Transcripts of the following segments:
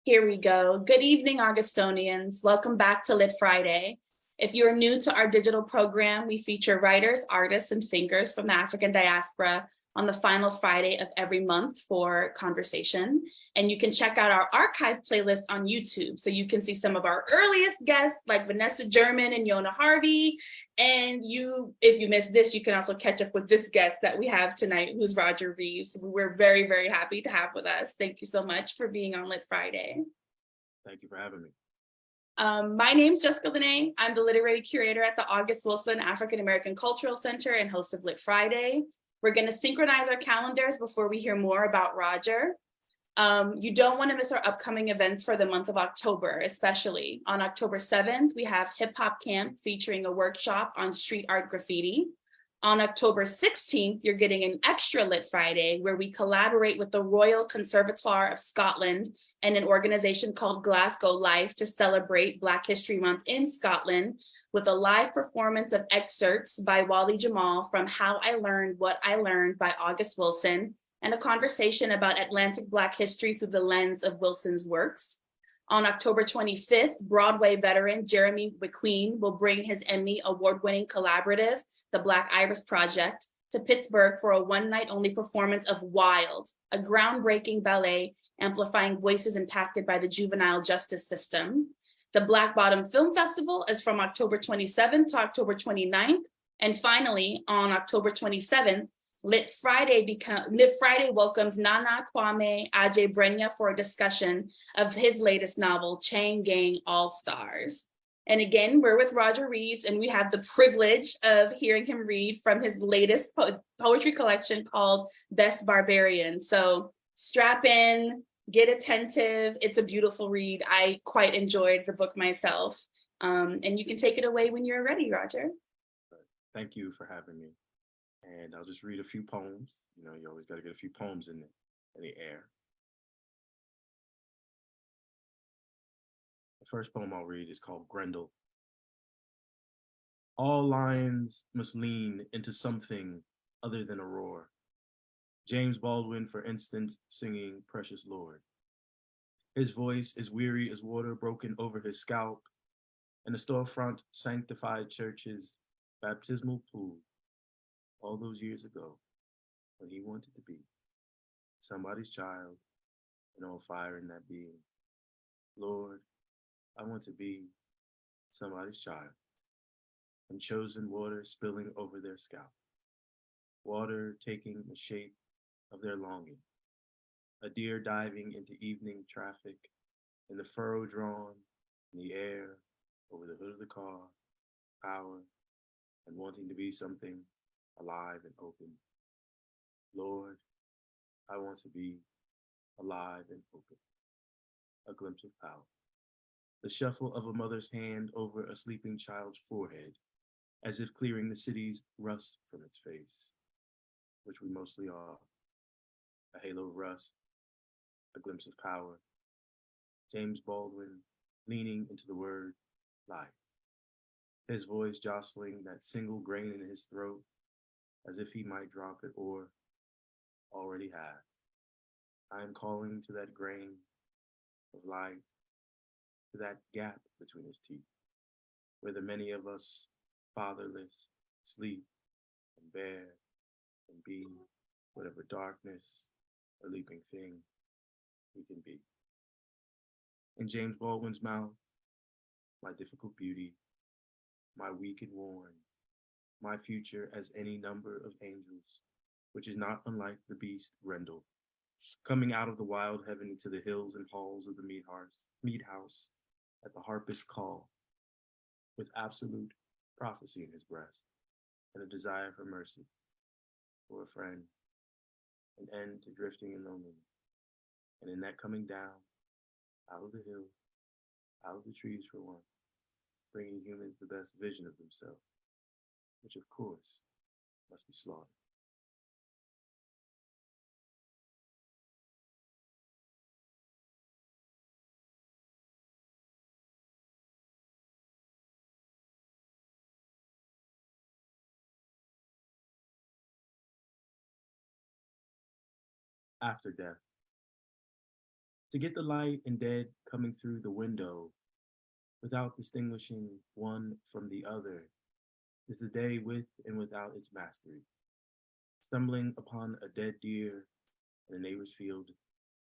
Here we go. Good evening, Augustonians. Welcome back to Lit Friday. If you're new to our digital program, we feature writers, artists, and thinkers from the African diaspora on the final Friday of every month for conversation. And you can check out our archive playlist on YouTube. So you can see some of our earliest guests like Vanessa German and Yona Harvey. And if you missed this, you can also catch up with this guest that we have tonight, who's Roger Reeves. We're very, very happy to have with us. Thank you so much for being on Lit Friday. Thank you for having me. My name's Jessica Lene. I'm the literary curator at the August Wilson African American Cultural Center and host of Lit Friday. We're going to synchronize our calendars before we hear more about Roger. You don't want to miss our upcoming events for the month of October, especially. On October 7th, we have Hip Hop Camp featuring a workshop on street art graffiti. On October 16th, you're getting an extra Lit Friday where we collaborate with the Royal Conservatoire of Scotland and an organization called Glasgow Life to celebrate Black History Month in Scotland with a live performance of excerpts by Wally Jamal from How I Learned What I Learned by August Wilson and a conversation about Atlantic Black history through the lens of Wilson's works. On October 25th, Broadway veteran Jeremy McQueen will bring his Emmy award-winning collaborative, The Black Iris Project, to Pittsburgh for a one-night-only performance of Wild, a groundbreaking ballet amplifying voices impacted by the juvenile justice system. The Black Bottom Film Festival is from October 27th to October 29th. And finally, on October 27th, Lit Friday welcomes Nana Kwame Ajay Brenya for a discussion of his latest novel, Chain Gang All-Stars. And again, we're with Roger Reeves, and we have the privilege of hearing him read from his latest poetry collection called Best Barbarian. So strap in, get attentive. It's a beautiful read. I quite enjoyed the book myself. And you can take it away when you're ready, Roger. Thank you for having me. And I'll just read a few poems. You know, you always got to get a few poems in the air. The first poem I'll read is called Grendel. All lions must lean into something other than a roar. James Baldwin, for instance, singing Precious Lord. His voice is weary as water broken over his scalp, and the storefront sanctified church's baptismal pool. All those years ago, when he wanted to be somebody's child and on fire in that being. Lord, I want to be somebody's child, and chosen water spilling over their scalp, water taking the shape of their longing, a deer diving into evening traffic, in the furrow drawn in the air over the hood of the car, power, and wanting to be something alive and open. Lord, I want to be alive and open. A glimpse of power. The shuffle of a mother's hand over a sleeping child's forehead, as if clearing the city's rust from its face, which we mostly are. A halo of rust, a glimpse of power. James Baldwin leaning into the word life. His voice jostling that single grain in his throat, as if he might drop it or already has. I am calling to that grain of light, to that gap between his teeth, where the many of us fatherless sleep and bear and be whatever darkness or leaping thing we can be. In James Baldwin's mouth, my difficult beauty, my weak and worn, my future as any number of angels, which is not unlike the beast Grendel, coming out of the wild heaven into the hills and halls of the mead house at the harpist's call, with absolute prophecy in his breast and a desire for mercy, for a friend, an end to drifting and loneliness. And in that coming down, out of the hill, out of the trees for once, bringing humans the best vision of themselves, which of course must be slaughtered. After death. To get the light and dead coming through the window without distinguishing one from the other is the day with and without its mastery. Stumbling upon a dead deer in a neighbor's field,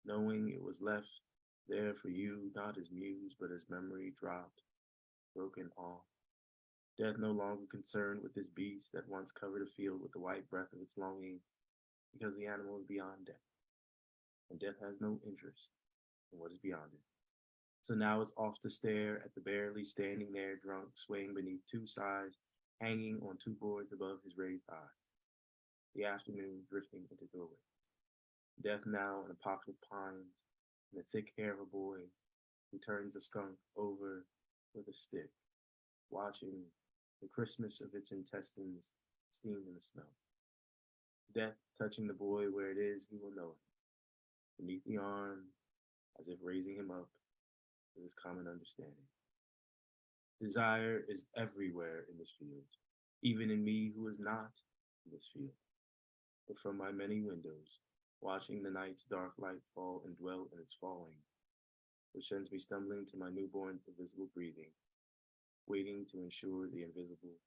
knowing it was left there for you, not as muse, but as memory dropped, broken off. Death no longer concerned with this beast that once covered a field with the white breath of its longing, because the animal is beyond death, and death has no interest in what is beyond it. So now it's off to stare at the barely standing there, drunk, swaying beneath two sighs, hanging on two boards above his raised eyes. The afternoon drifting into doorways. Death now in a pocket of pines, and the thick hair of a boy who turns a skunk over with a stick, watching the crispness of its intestines steam in the snow. Death touching the boy where it is, he will know it. Beneath the arm, as if raising him up with his common understanding. Desire is everywhere in this field, even in me who is not in this field. But from my many windows, watching the night's dark light fall and dwell in its falling, which sends me stumbling to my newborn's invisible breathing, waiting to ensure the invisible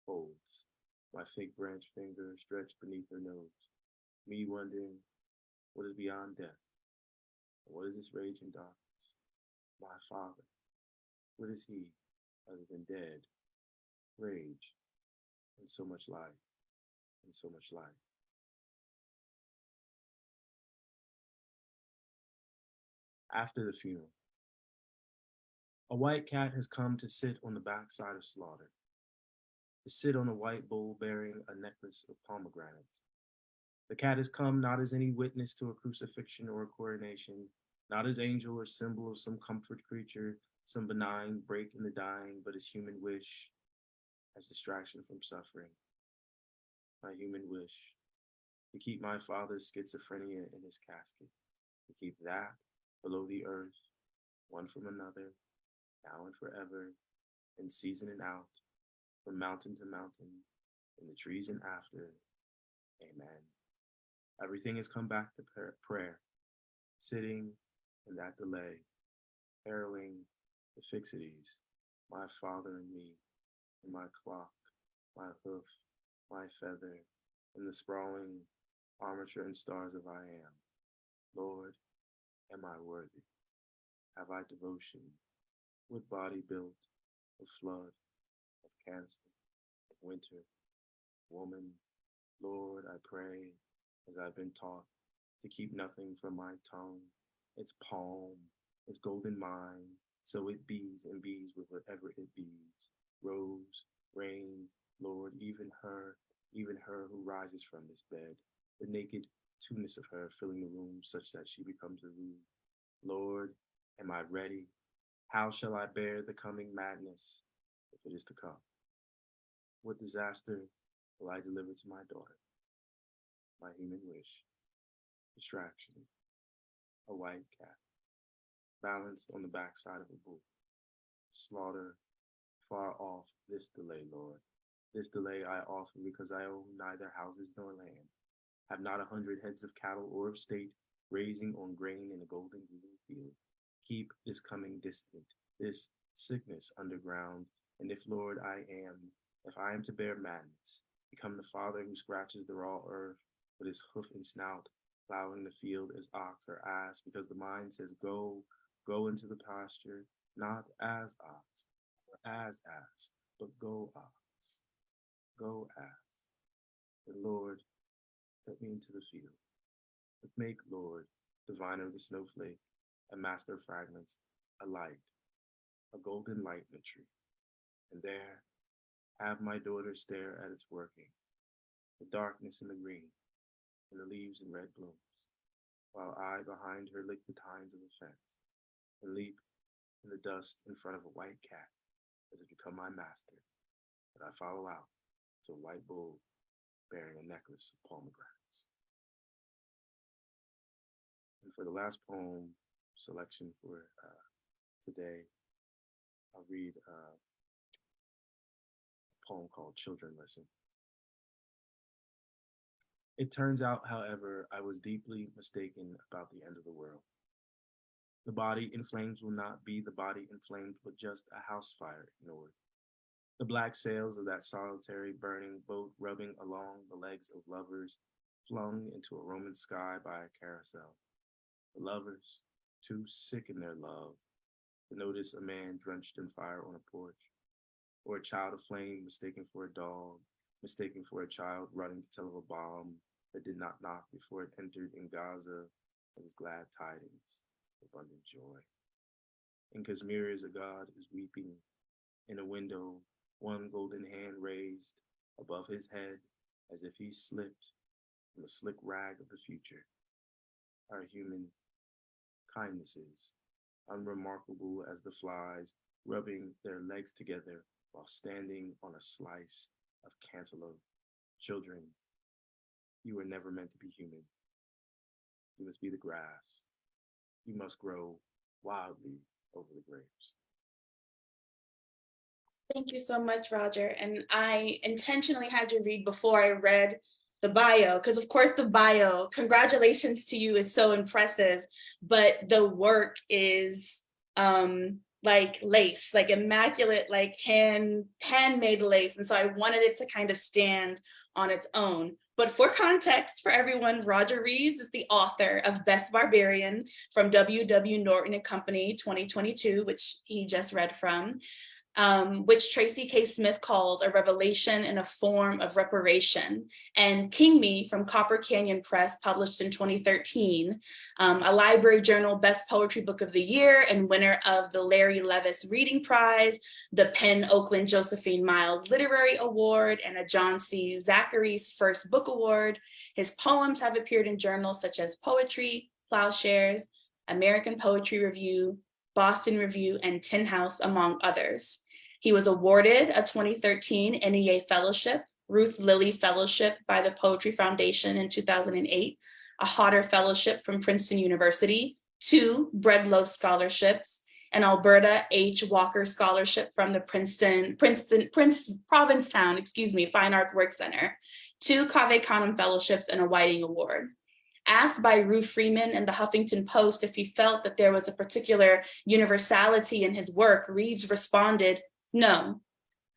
folds, my fig branch finger stretched beneath her nose, me wondering what is beyond death, and what is this raging darkness? My father, what is he other than dead, rage, and so much life, and so much life? After the funeral, a white cat has come to sit on the backside of slaughter, to sit on a white bull bearing a necklace of pomegranates. The cat has come not as any witness to a crucifixion or a coronation, not as angel or symbol of some comfort creature, some benign break in the dying, but as human wish, as distraction from suffering. My human wish, to keep my father's schizophrenia in his casket, to keep that below the earth, one from another, now and forever, in season and out, from mountain to mountain, in the trees and after. Amen. Everything has come back to prayer, sitting in that delay, harrowing the fixities, my father and me, and my clock, my hoof, my feather, and the sprawling armature and stars of I am. Lord, am I worthy? Have I devotion? What body built of flood, of cancer, of winter, woman? Lord, I pray, as I've been taught, to keep nothing from my tongue, its palm, its golden mind, so it bees and bees with whatever it bees. Rose, rain, Lord, even her who rises from this bed, the naked two-ness of her filling the room such that she becomes a room. Lord, am I ready? How shall I bear the coming madness, if it is to come? What disaster will I deliver to my daughter? My human wish, distraction, a white cat, balanced on the backside of a bull. Slaughter, far off this delay, Lord. This delay I offer because I own neither houses nor land, have not 100 heads of cattle or of state, grazing on grain in a golden green field. Keep this coming distant, this sickness underground, and if, Lord, if I am to bear madness, become the father who scratches the raw earth with his hoof and snout, plowing the field as ox or ass, because the mind says, go into the pasture, not as ox, or as ass, but go ox, go ass. And Lord, let me into the field. But make, Lord, diviner of the snowflake, a master of fragments, a light, a golden light in the tree. And there, have my daughter stare at its working, the darkness and the green, and the leaves and red blooms, while I behind her lick the tines of the fence, and leap in the dust in front of a white cat that has become my master, that I follow out to a white bull bearing a necklace of pomegranates. And for the last poem selection for today, I'll read a poem called Children Listen. It turns out, however, I was deeply mistaken about the end of the world. The body in flames will not be the body inflamed, but just a house fire ignored. The black sails of that solitary burning boat rubbing along the legs of lovers flung into a Roman sky by a carousel. The lovers, too sick in their love to notice a man drenched in fire on a porch, or a child of flame mistaken for a dog, mistaken for a child running to tell of a bomb that did not knock before it entered in Gaza. It was glad tidings, abundant joy. In Kashmir's a god is weeping. In a window, one golden hand raised above his head as if he slipped from the slick rag of the future. Our human kindnesses, unremarkable as the flies, rubbing their legs together while standing on a slice of cantaloupe. Children, you were never meant to be human. You must be the grass. You must grow wildly over the grapes. Thank you so much, Roger. And I intentionally had you read before I read the bio, because of course the bio, congratulations to you, is so impressive, but the work is like lace, like immaculate, like handmade lace. And so I wanted it to kind of stand on its own. But for context, for everyone, Roger Reeves is the author of Best Barbarian from W.W. Norton and Company 2022, which he just read from, which Tracy K. Smith called a revelation in a form of reparation, and King Me from Copper Canyon Press, published in 2013, a Library Journal Best Poetry Book of the Year and winner of the Larry Levis Reading Prize, the Penn Oakland Josephine Mild Literary Award, and a John C. Zacharis First Book Award. His poems have appeared in journals such as Poetry, Ploughshares, American Poetry Review, Boston Review, and Tin House, among others. He was awarded a 2013 NEA Fellowship, Ruth Lilly Fellowship by the Poetry Foundation in 2008, a Hodder Fellowship from Princeton University, 2 Bread Loaf Scholarships, an Alberta H. Walker Scholarship from the Provincetown, Fine Art Work Center, 2 Cave Canem Fellowships, and a Whiting Award. Asked by Ru Freeman in the Huffington Post if he felt that there was a particular universality in his work, Reeves responded, "No,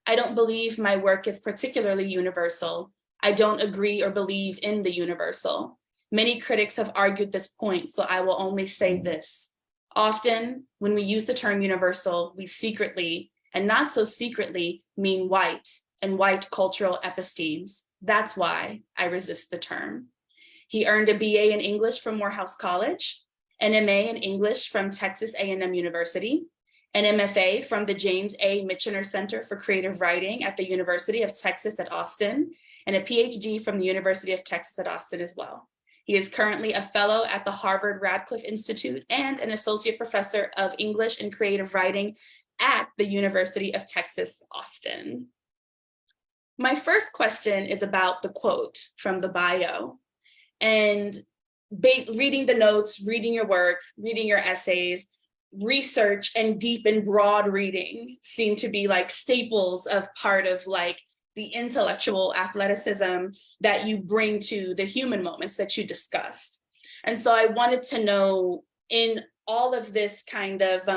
I don't believe my work is particularly universal. I don't agree or believe in the universal. Many critics have argued this point, so I will only say this. Often, when we use the term universal, we secretly, and not so secretly, mean white and white cultural epistemes. That's why I resist the term." He earned a BA in English from Morehouse College, an MA in English from Texas A&M University, an MFA from the James A. Michener Center for Creative Writing at the University of Texas at Austin, and a PhD from the University of Texas at Austin as well. He is currently a fellow at the Harvard Radcliffe Institute and an associate professor of English and creative writing at the University of Texas, Austin. My first question is about the quote from the bio. And reading the notes, reading your work, reading your essays, research and deep and broad reading seem to be like staples of part of like the intellectual athleticism that you bring to the human moments that you discussed. And so I wanted to know, in all of this kind of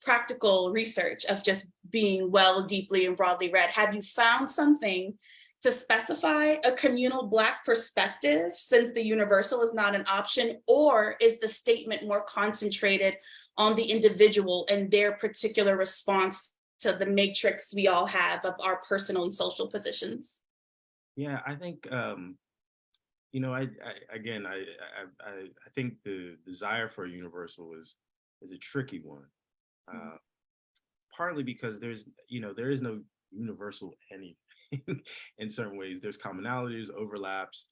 practical research of just being well, deeply and broadly read, have you found something to specify a communal Black perspective, since the universal is not an option, or is the statement more concentrated on the individual and their particular response to the matrix we all have of our personal and social positions? Yeah, I think I think the desire for a universal is a tricky one. Partly because there is no universal anything. In certain ways, there's commonalities, overlaps.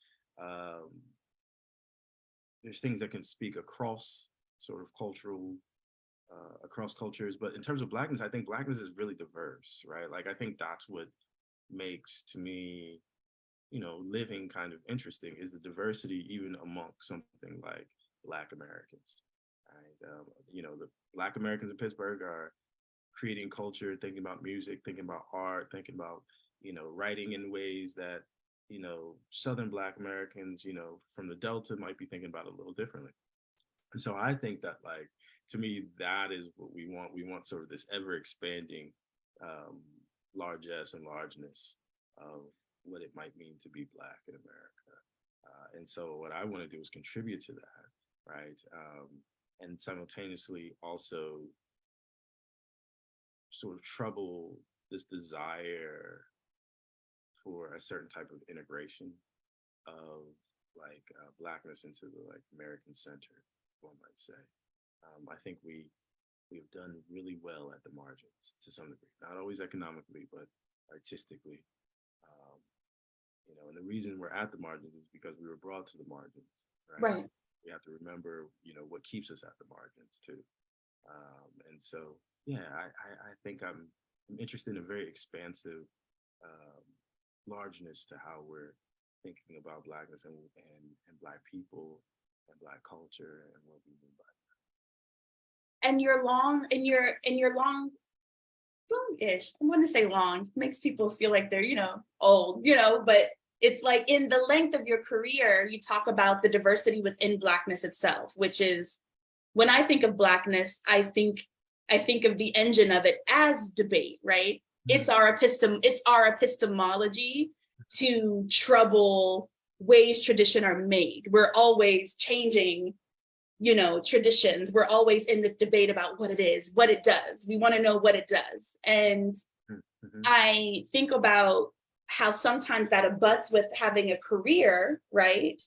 There's things that can speak across sort of across cultures. But in terms of Blackness, I think Blackness is really diverse, right? Like, I think that's what makes, to me, living kind of interesting, is the diversity even amongst something like Black Americans. Right? The Black Americans in Pittsburgh are creating culture, thinking about music, thinking about art, thinking about writing in ways that, Southern Black Americans, from the Delta might be thinking about it a little differently. And so I think that, like, to me, that is what we want. We want sort of this ever expanding largesse and largeness of what it might mean to be Black in America. And so what I want to do is contribute to that, right? And simultaneously also sort of trouble this desire for a certain type of integration of like Blackness into the like American center, one might say. I think we've done really well at the margins to some degree, not always economically, but artistically. And the reason we're at the margins is because we were brought to the margins, right? We have to remember, what keeps us at the margins too. And so, yeah, I think I'm interested in a very expansive largeness to how we're thinking about Blackness and Black people and Black culture and what we mean by that. And longish, I want to say long, makes people feel like they're, old, but it's like in the length of your career, you talk about the diversity within Blackness itself, which is, when I think of Blackness, I think of the engine of it as debate, right? It's our epistemology to trouble ways tradition are made. We're always changing, traditions. We're always in this debate about what it is, what it does. We want to know what it does. And I think about how sometimes that abuts with having a career, right?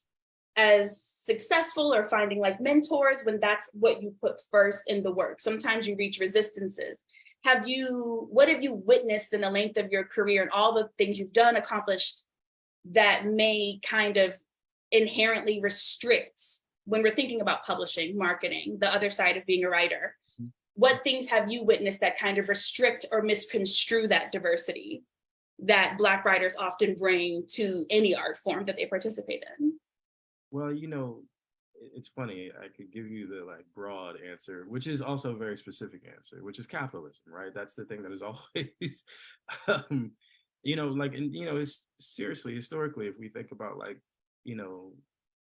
As successful or finding like mentors when that's what you put first in the work. Sometimes you reach resistances. What have you witnessed in the length of your career and all the things you've done, accomplished, that may kind of inherently restrict, when we're thinking about publishing, marketing, the other side of being a writer? What things have you witnessed that kind of restrict or misconstrue that diversity that Black writers often bring to any art form that they participate in? Well, it's funny. I could give you the like broad answer, which is also a very specific answer, which is capitalism, right? That's the thing that is always, it's seriously, historically, if we think about like,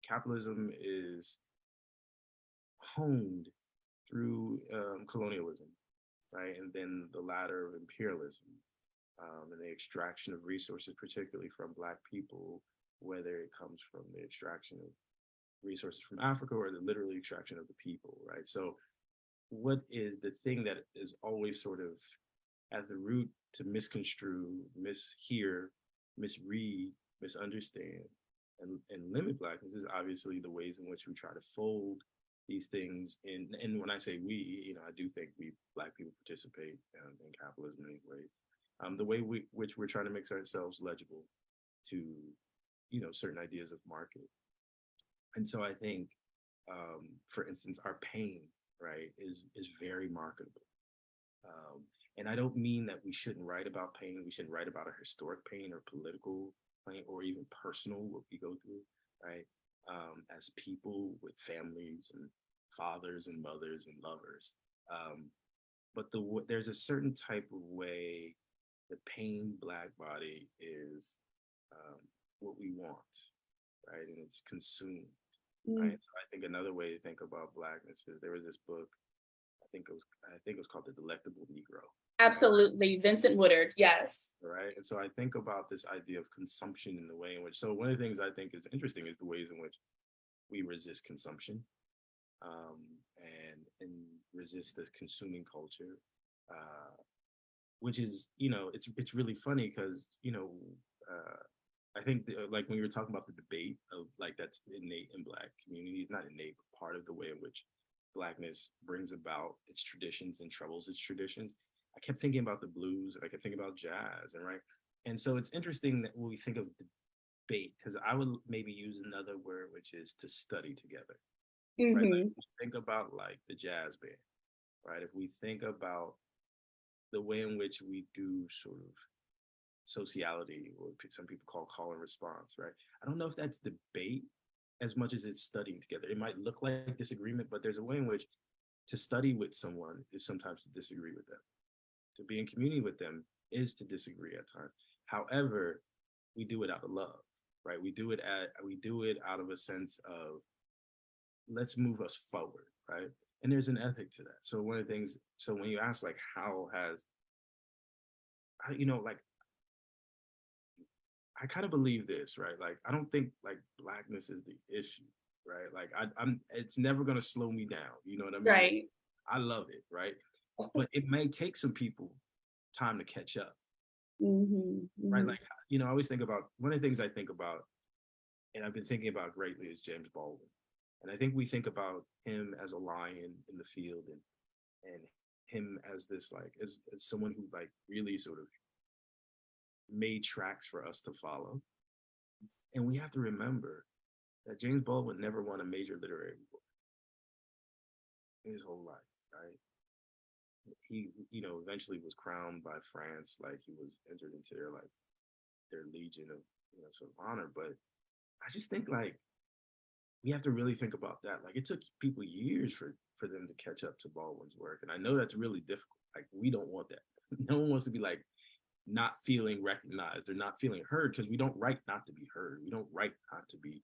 capitalism is honed through colonialism, right? And then the ladder of imperialism and the extraction of resources, particularly from Black people, whether it comes from the extraction of resources from Africa or the literal extraction of the people, right? So what is the thing that is always sort of at the root to misconstrue, mishear, misread, misunderstand, and limit Blackness is obviously the ways in which we try to fold these things in. And when I say we, I do think we Black people participate in capitalism in many ways. The way which we're trying to make ourselves legible to, certain ideas of market. And so I think, for instance, our pain, right, is very marketable. And I don't mean that we shouldn't write about pain. We shouldn't write about our historic pain or political pain or even personal, what we go through, right? As people with families and fathers and mothers and lovers. But there's a certain type of way the pain Black body is what we want, right? And it's consumed, right? So I think another way to think about Blackness is there was this book, I think it was called The Delectable Negro. Absolutely, Vincent Woodard, yes. Right, and so I think about this idea of consumption in the way in which, so one of the things I think is interesting is the ways in which we resist consumption and resist this consuming culture, which is, it's really funny because, I think like when you were talking about the debate of like that's innate in Black communities, not innate, but part of the way in which Blackness brings about its traditions and troubles its traditions. I kept thinking about the blues and I kept thinking about jazz, and so it's interesting that when we think of debate, because I would maybe use another word, which is to study together. Right? Like, think about like the jazz band, right? If we think about the way in which we do sort of sociality, or some people call and response, right? I don't know if that's debate as much as it's studying together. It might look like disagreement, but there's a way in which to study with someone is sometimes to disagree with them. To be in community with them is to disagree at times. However, we do it out of love, right? We do it out of a sense of let's move us forward, right? And there's an ethic to that. So one of the things, so when you ask like like I kind of believe this, right? Like I don't think like Blackness is the issue, right? Like I'm it's never gonna slow me down. You know what I mean? Right. I love it, right? But it may take some people time to catch up, right? Like, I always think about one of the things I think about, and I've been thinking about greatly, is James Baldwin. And I think we think about him as a lion in the field and him as this like as someone who like really sort of made tracks for us to follow. And we have to remember that James Baldwin never won a major literary award in his whole life, right? He, eventually was crowned by France, like he was entered into their legion of, sort of honor. But I just think like we have to really think about that. Like it took people years for them to catch up to Baldwin's work. And I know that's really difficult. Like we don't want that. No one wants to be like not feeling recognized or not feeling heard, because we don't write not to be heard. We don't write not to be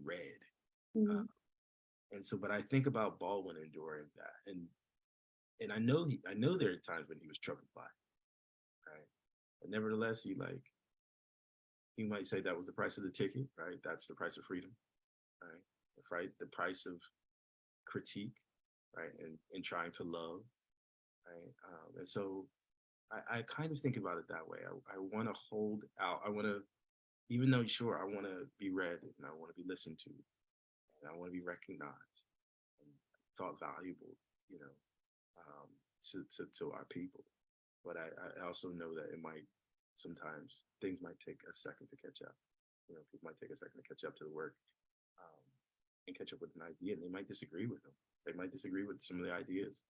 read. And so, but I think about Baldwin enduring that, and I know there are times when he was troubled by it, right? But nevertheless, he might say that was the price of the ticket, right? That's the price of freedom, right? The price of critique, right? And trying to love, right? And so I kind of think about it that way. I want to hold out. I want to, even though sure, I want to be read and I want to be listened to, and I want to be recognized and thought valuable, to our people. But I also know that sometimes things might take a second to catch up. People might take a second to catch up to the work, and catch up with an idea, and they might disagree with them. They might disagree with some of the ideas.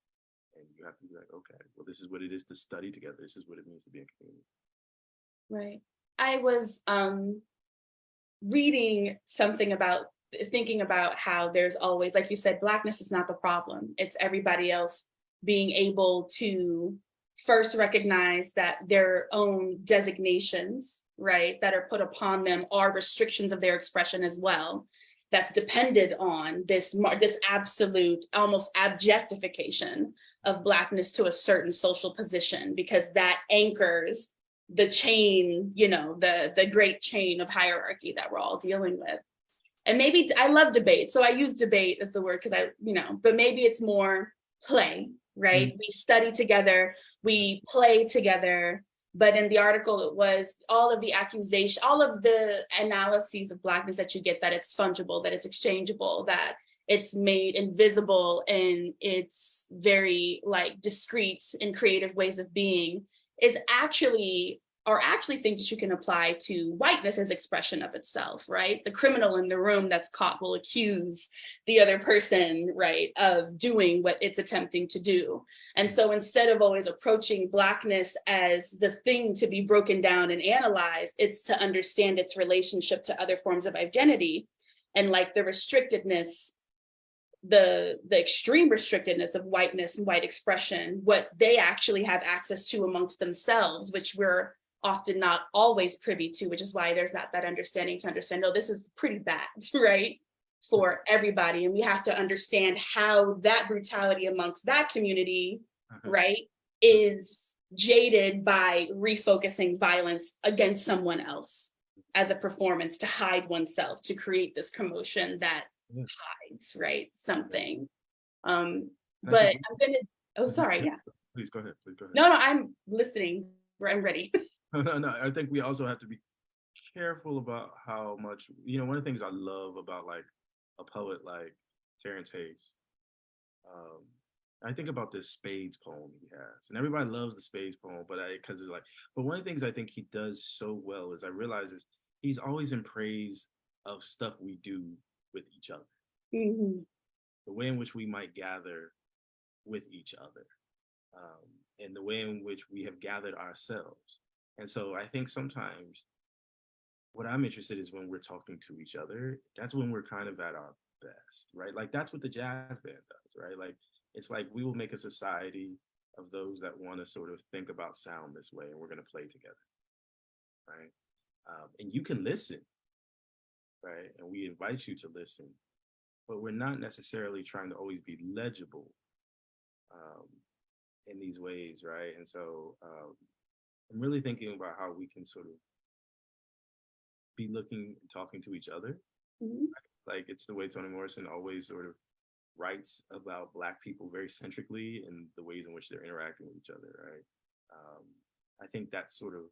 And you have to be like, okay, well, this is what it is to study together. This is what it means to be a community. Right. I was reading something about thinking about how there's always, like you said, Blackness is not the problem. It's everybody else being able to first recognize that their own designations, right, that are put upon them are restrictions of their expression as well. That's depended on this absolute, almost objectification of Blackness to a certain social position, because that anchors the chain, the great chain of hierarchy that we're all dealing with. And maybe I love debate, so I use debate as the word because but maybe it's more play, right? We study together, we play together. But in the article, it was all of the accusation, all of the analyses of Blackness that you get, that it's fungible, that it's exchangeable, that it's made invisible, and it's very like discrete and creative ways of being, are actually things that you can apply to whiteness as expression of itself, right? The criminal in the room that's caught will accuse the other person, right, of doing what it's attempting to do. And so instead of always approaching Blackness as the thing to be broken down and analyzed, it's to understand its relationship to other forms of identity, and like the restrictedness, the extreme restrictedness of whiteness and white expression, what they actually have access to amongst themselves, which we're often not always privy to, which is why there's not that understanding to understand, oh, this is pretty bad, right, for everybody. And we have to understand how that brutality amongst that community, right, is jaded by refocusing violence against someone else as a performance to hide oneself, to create this commotion that hides, right, something. But I'm gonna, sorry, yeah. Please go ahead. No, I'm listening. I'm ready. No, I think we also have to be careful about how much, one of the things I love about like a poet like Terrence Hayes, I think about this Spades poem he has, and everybody loves the Spades poem, but one of the things I think he does so well is I realize is he's always in praise of stuff we do with each other, the way in which we might gather with each other, and the way in which we have gathered ourselves. And so I think sometimes what I'm interested is when we're talking to each other, that's when we're kind of at our best, right? Like that's what the jazz band does, right? Like it's like we will make a society of those that want to sort of think about sound this way, and we're going to play together, right? And you can listen, right? And we invite you to listen, but we're not necessarily trying to always be legible in these ways, right? And so I'm really thinking about how we can sort of be looking and talking to each other. Mhm. Like it's the way Toni Morrison always sort of writes about Black people very centrically and the ways in which they're interacting with each other, right? I think that sort of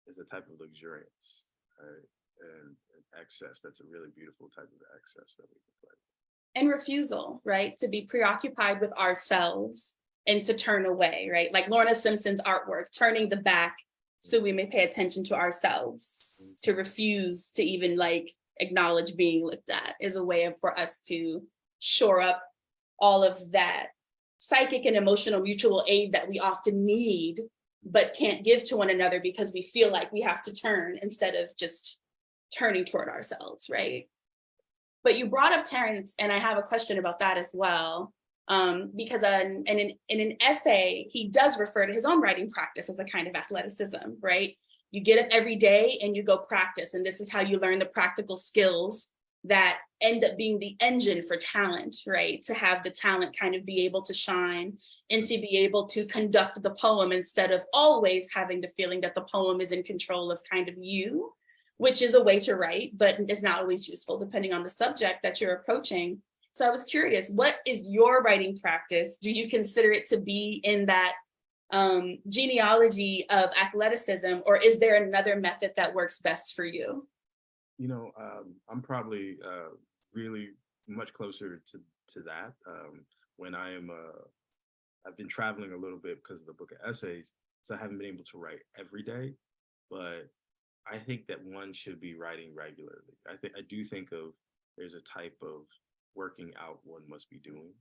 is a type of luxuriance, right? And excess. That's a really beautiful type of excess that we can play. And refusal, right? To be preoccupied with ourselves and to turn away, right? Like Lorna Simpson's artwork, turning the back so we may pay attention to ourselves. To refuse to even like acknowledge being looked at is a way for us to shore up all of that psychic and emotional mutual aid that we often need, but can't give to one another because we feel like we have to turn instead of just turning toward ourselves, right? But you brought up Terrence, and I have a question about that as well. Because in an essay, he does refer to his own writing practice as a kind of athleticism, right? You get up every day and you go practice, and this is how you learn the practical skills that end up being the engine for talent, right? To have the talent kind of be able to shine and to be able to conduct the poem instead of always having the feeling that the poem is in control of kind of you, which is a way to write, but is not always useful depending on the subject that you're approaching. So I was curious, what is your writing practice? Do you consider it to be in that genealogy of athleticism, or is there another method that works best for you? You know, I'm probably really much closer to that. When I've been traveling a little bit because of the book of essays, so I haven't been able to write every day, but I think that one should be writing regularly. I do think of there's a type of working out one must be doing.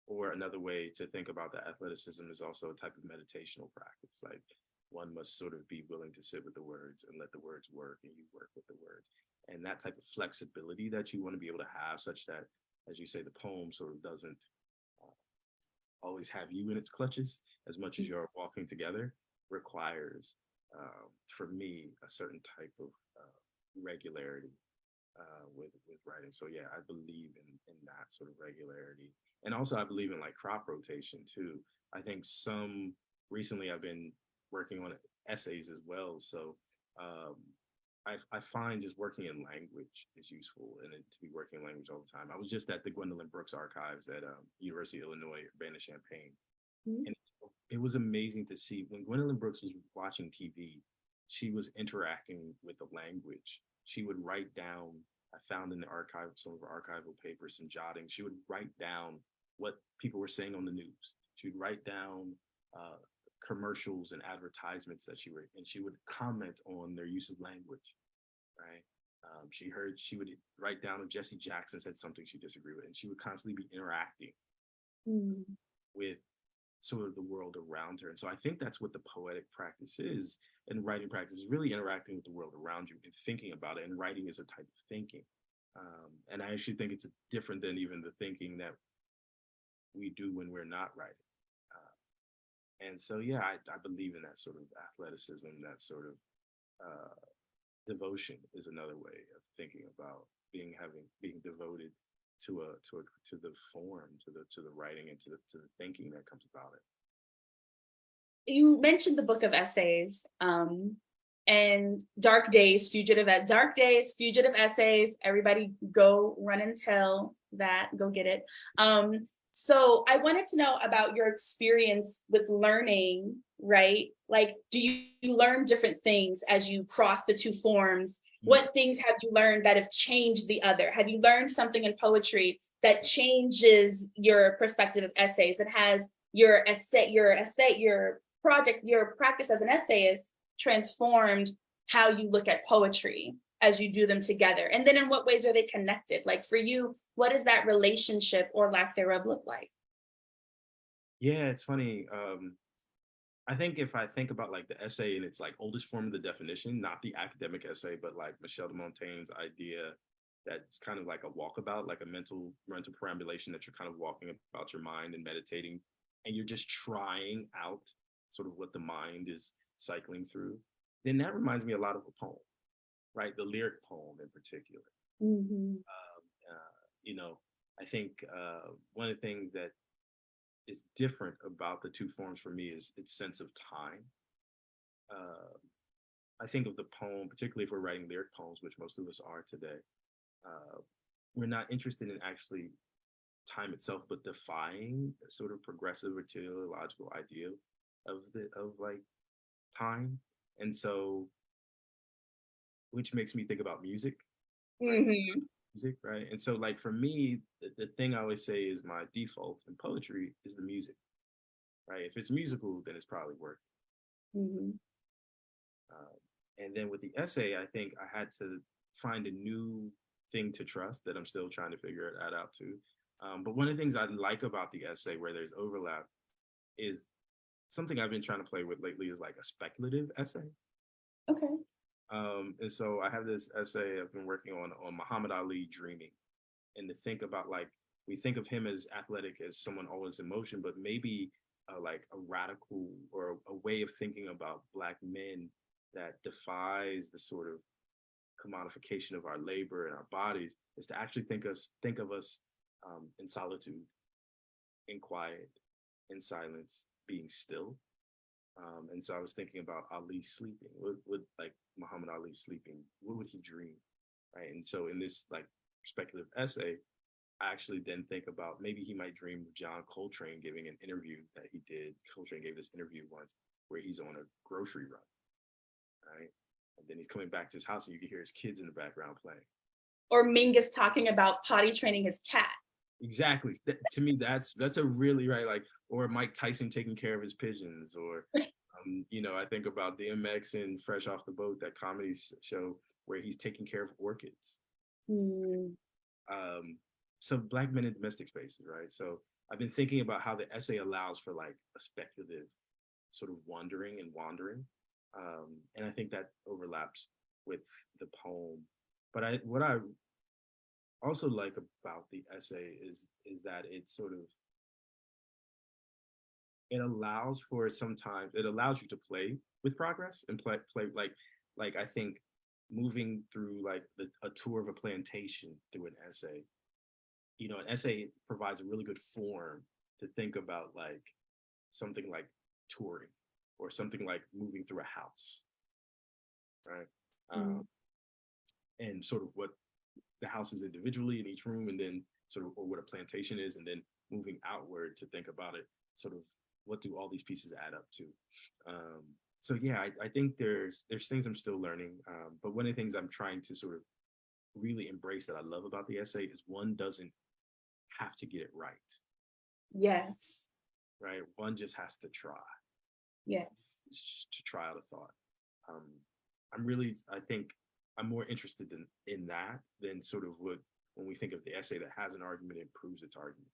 Or another way to think about the athleticism is also a type of meditational practice. Like one must sort of be willing to sit with the words and let the words work and you work with the words. And that type of flexibility that you want to be able to have such that, as you say, the poem sort of doesn't always have you in its clutches as much as you're walking together requires, for me, a certain type of regularity with writing. So yeah, I believe in that sort of regularity. And also I believe in like crop rotation too. I think recently I've been working on essays as well. So I find just working in language is useful and to be working in language all the time. I was just at the Gwendolyn Brooks archives at University of Illinois, Urbana-Champaign. Mm-hmm. And it was amazing to see when Gwendolyn Brooks was watching TV, she was interacting with the language. She would write down, I found in the archive, some of her archival papers, some jotting. She would write down what people were saying on the news. She would write down commercials and advertisements that she read, and she would comment on their use of language, right? She would write down if Jesse Jackson said something she disagreed with, and she would constantly be interacting with sort of the world around her. And so I think that's what the poetic practice is, and writing practice is really interacting with the world around you and thinking about it. And writing is a type of thinking. And I actually think it's different than even the thinking that we do when we're not writing. And so, yeah, I believe in that sort of athleticism, that sort of devotion is another way of thinking about being devoted to the form, to the writing, and to the thinking that comes about it. You mentioned the book of essays and Dark Days, Fugitive Essays. Everybody go run and tell that, go get it. So I wanted to know about your experience with learning, right? Like, do you learn different things as you cross the two forms? What things have you learned that have changed the other? Have you learned something in poetry that changes your perspective of essays, that has your practice as an essayist transformed how you look at poetry as you do them together? And then in what ways are they connected? Like for you, what does that relationship or lack thereof look like? Yeah, it's funny. I think if I think about like the essay in its like oldest form of the definition, not the academic essay, but like Michel de Montaigne's idea that's kind of like a walkabout, like a mental perambulation that you're kind of walking about your mind and meditating, and you're just trying out sort of what the mind is cycling through, then that reminds me a lot of a poem, right? The lyric poem in particular. Mm-hmm. You know, I think one of the things that is different about the two forms for me is its sense of time. Uh, I think of the poem, particularly if we're writing lyric poems, which most of us are today. We're not interested in actually time itself, but defying a sort of progressive or teleological idea of like time. And so, which makes me think about music, right? Mhm. Music, right? And so, like for me, the thing I always say is my default in poetry is the music, right? If it's musical, then it's probably working. Mhm. And then with the essay, I think I had to find a new thing to trust that I'm still trying to figure that out too. But one of the things I like about the essay where there's overlap is something I've been trying to play with lately is like a speculative essay. Okay. And so I have this essay I've been working on Muhammad Ali dreaming, and to think about like we think of him as athletic as someone always in motion, but maybe like a radical or a way of thinking about Black men that defies the sort of commodification of our labor and our bodies is to actually think of us in solitude, in quiet, in silence, being still. And so I was thinking about Ali sleeping. Would like Muhammad Ali sleeping? What would he dream? Right. And so in this like speculative essay, I actually then think about maybe he might dream of John Coltrane giving an interview that he did. Coltrane gave this interview once where he's on a grocery run, right? And then he's coming back to his house and you can hear his kids in the background playing. Or Mingus talking about potty training his cat. Exactly. To me, that's a really right, like, or Mike Tyson taking care of his pigeons, or I think about DMX and Fresh Off the Boat, that comedy show where he's taking care of orchids. Mm. So Black men in domestic spaces, right? So I've been thinking about how the essay allows for like a speculative sort of wandering. And I think that overlaps with the poem. But what I also like about the essay is that it sort of it allows you to play with progress and play like I think moving through like a tour of a plantation through an essay. An essay provides a really good form to think about like something like touring or something like moving through a house, right? Mm. And sort of what the house is individually in each room, and then sort of or what a plantation is, and then moving outward to think about it, sort of what do all these pieces add up to. So yeah, I think there's things I'm still learning, but one of the things I'm trying to sort of really embrace that I love about the essay is one doesn't have to get it right. Yes. Right? One just has to try. Yes. Just to try out a thought. I think I'm more interested in that than sort of when we think of the essay that has an argument, it proves its argument.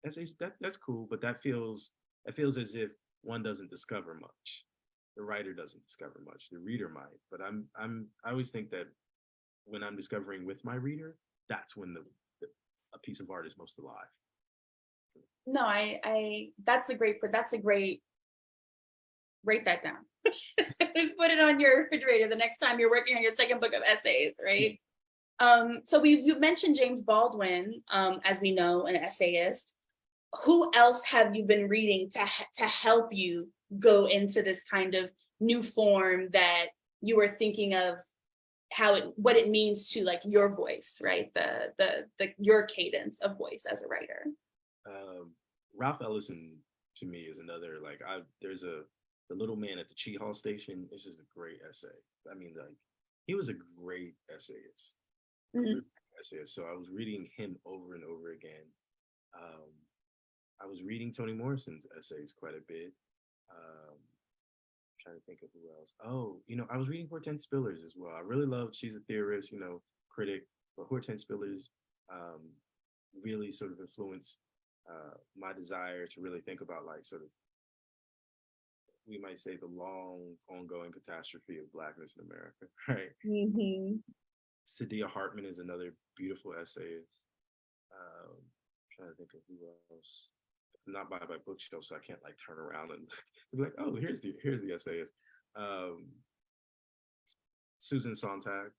Essays that's cool, but that feels as if one doesn't discover much. The writer doesn't discover much. The reader might, but I always think that when I'm discovering with my reader, that's when a piece of art is most alive. No, that's a great, write that down. Put it on your refrigerator the next time you're working on your second book of essays, right? So you mentioned James Baldwin, as we know, an essayist. Who else have you been reading to help you go into this kind of new form that you were thinking of what it means to like your voice, right? Your cadence of voice as a writer. Ralph Ellison to me is another like there's the Little Man at the Cheat Hall Station. This is a great essay. I mean, like he was a great essayist. Mm-hmm. So I was reading him over and over again. I was reading Toni Morrison's essays quite a bit. Trying to think of who else. Oh, I was reading Hortense Spillers as well. I really loved. She's a theorist, critic, but Hortense Spillers really sort of influenced my desire to really think about like sort of, we might say, the long ongoing catastrophe of Blackness in America, right? Mm-hmm. Sadia Hartman is another beautiful essayist. Trying to think of who else. I'm not by my bookshelf, so I can't like turn around and be like, oh, here's the essayist. Susan Sontag.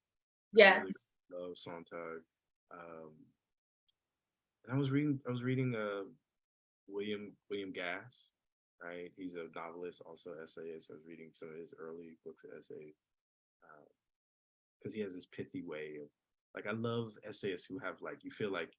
Yes. I really love Sontag. And I was reading William Gass, right? He's a novelist, also essayist. I was reading some of his early books of essays because he has this pithy way of, like, I love essayists who have, like, you feel like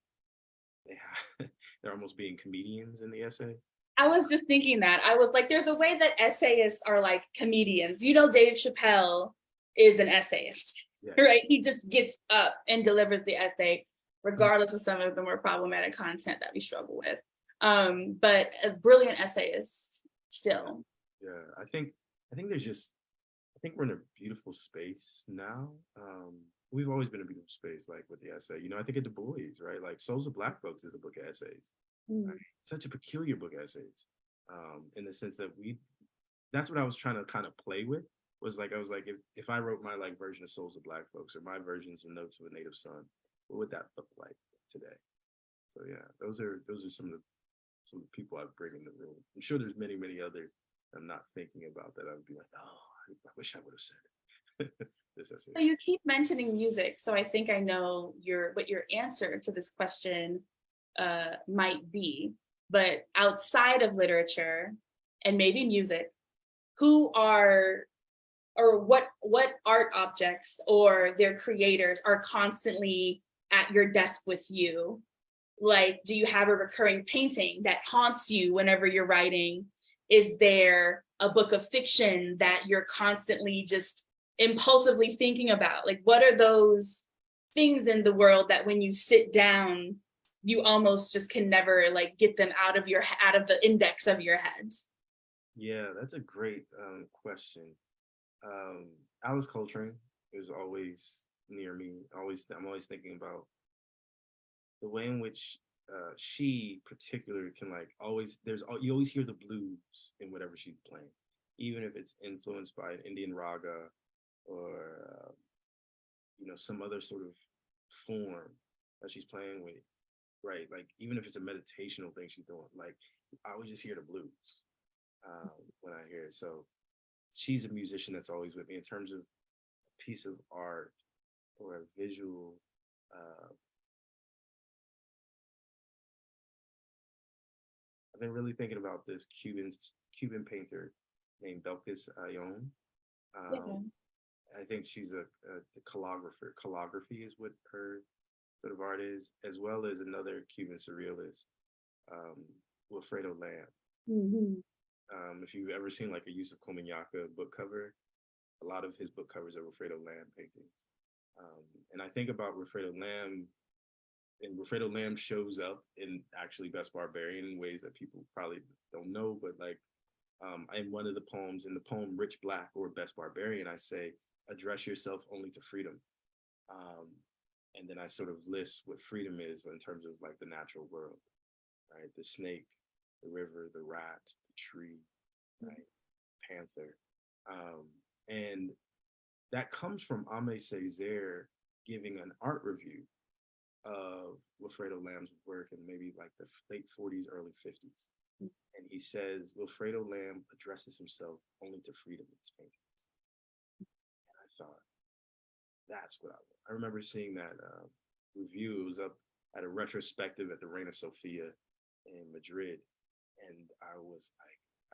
they're almost being comedians in the essay. I was just thinking that. I was like, there's a way that essayists are like comedians. You know, Dave Chappelle is an essayist, Yeah. right? He just gets up and delivers the essay, regardless of some of the more problematic content that we struggle with. But a brilliant essayist still. Yeah, I think there's just, I think we're in a beautiful space now. We've always been in a beautiful space, like with the essay. You know, I think of Du Bois, right? Like Souls of Black Folks is a book of essays. Right? Such a peculiar book of essays, in the sense that that's what I was trying to kind of play with. I was like, if I wrote my like version of Souls of Black Folks or my versions of Notes of a Native Son, what would that look like today? So yeah, those are some of the people I bring in the room. I'm sure there's many others I'm not thinking about that I would be like, oh, I wish I would have said it. This essay. So you keep mentioning music, so I think I know what your answer to this question might be. But outside of literature and maybe music, who are or what art objects or their creators are constantly at your desk with you? Like, do you have a recurring painting that haunts you whenever you're writing? Is there a book of fiction that you're constantly just impulsively thinking about? Like, what are those things in the world that when you sit down, you almost just can never like get them out of the index of your head? Yeah, that's a great question. Alice Coltrane is always near me. I'm always thinking about the way in which she particularly can like you always hear the blues in whatever she's playing, even if it's influenced by an Indian raga or some other sort of form that she's playing with, right? Like even if it's a meditational thing she's doing, like I always just hear the blues when I hear it. So she's a musician that's always with me in terms of a piece of art or a visual. I've been really thinking about this Cuban painter named Belkis Ayon. I think she's a calligrapher. Calligraphy is what her sort of art is, as well as another Cuban surrealist, Wilfredo Lamb. If you've ever seen like a Yusuf Komunyakaa book cover, a lot of his book covers are Wilfredo Lamb paintings. And I think about Wilfredo Lamb, and Wilfredo Lamb shows up in actually Best Barbarian in ways that people probably don't know, but like in one of the poems, in the poem Rich Black or Best Barbarian, I say, address yourself only to freedom. And then I sort of list what freedom is in terms of like the natural world, right? The snake, the river, the rat, the tree, right? Panther. And that comes from Aimé Césaire giving an art review of Wilfredo Lamb's work in maybe like the late 40s, early 50s. And he says Wilfredo Lamb addresses himself only to freedom in his paintings. And I thought, that's what I want. I remember seeing that review. It was up at a retrospective at the Reina Sofia in Madrid. And I